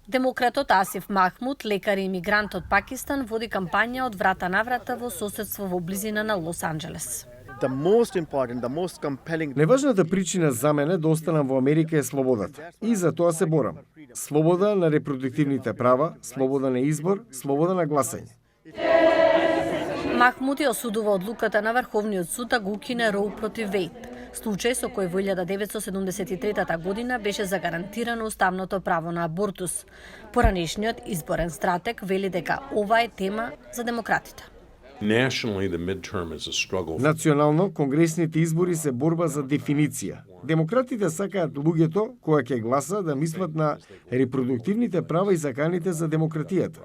Демократот Асиф Махмуд, лекар и имигрант од Пакистан, води кампања од врата на врата во соседство во близина на Лос Анџелес. Неважната причина за мене да останам во Америка е слободата. И за тоа се борам. Слобода на репродуктивните права, слобода на избор, слобода на гласање. Махмуд ја осудува одлуката на Врховниот суд да го укине Роу против Вејд, случај со кој во 1973 година беше загарантирано уставното право на абортус. Поранешниот изборен стратег вели дека ова е тема за демократите. Национално, конгресните избори се борба за дефиниција. Демократите сакаат луѓето кои ќе гласа да мислат на репродуктивните права и заканите за демократијата.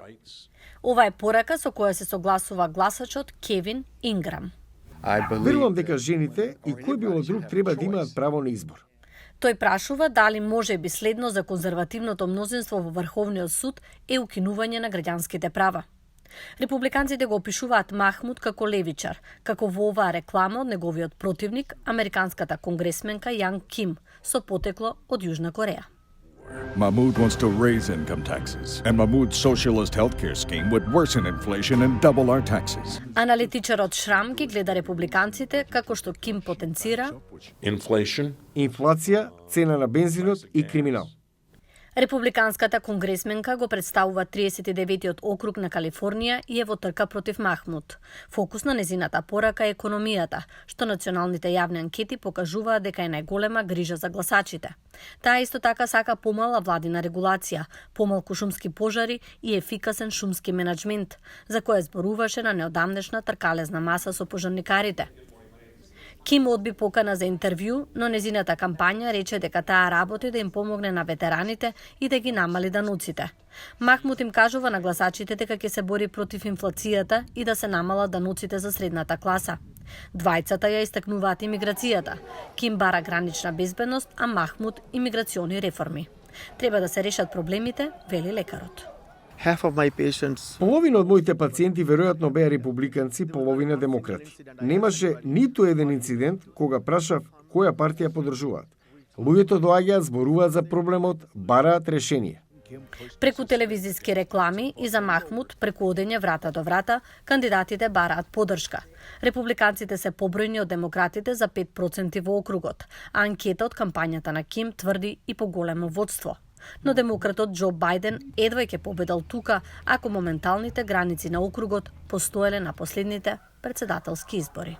Ова е порака со која се согласува гласачот Кевин Инграм. Верувам дека жените и кој било друг треба да имаат право на избор. Тој прашува дали може би следно за конзервативното мнозинство во Врховниот суд е укинување на граѓанските права. Републиканците го опишуваат Махмуд како левичар, како во оваа реклама од неговиот противник, американската конгресменка Јан Ким, со потекло од Јужна Кореја. Mahmoud wants to raise income taxes, and Mahmoud's socialist healthcare scheme would worsen inflation and double our taxes. Аналитичарот Шрам ги гледа републиканците како што Ким потенцира инфлација, цена на бензинот и криминал. Републиканската конгресменка го представува 39-тиот округ на Калифорнија и е во трка против Махмуд. Фокус на незината порака е економијата, што националните јавни анкети покажуваат дека е најголема грижа за гласачите. Таа исто така сака помала владина регулација, помалку шумски пожари и ефикасен шумски менаџмент, за која зборуваше на неодамнешна тркалезна маса со пожарникарите. Ким одби покана за интервју, но незината кампања рече дека таа работи да им помогне на ветераните и да ги намали дануците. Махмуд им кажува на гласачите дека ќе се бори против инфлацијата и да се намалат дануците за средната класа. Двајцата ја истакнуваат имиграцијата. Ким бара гранична безбедност, а Махмуд имиграциони реформи. Треба да се решат проблемите, вели лекарот. Половина од моите пациенти веројатно беа републиканци, половина демократи. Немаше ниту еден инцидент кога прашав која партија поддржуваат. Луѓето доаѓаат, зборуваат за проблемот, бараат решение. Преку телевизиски реклами и за Махмуд, преку одење врата до врата, кандидатите бараат поддршка. Републиканците се побројни од демократите за 5% во округот, а анкета од кампањата на Ким тврди и поголемо водство. Но демократот Џо Бајден едва ќе победал тука, ако моменталните граници на округот постоеле на последните председателски избори.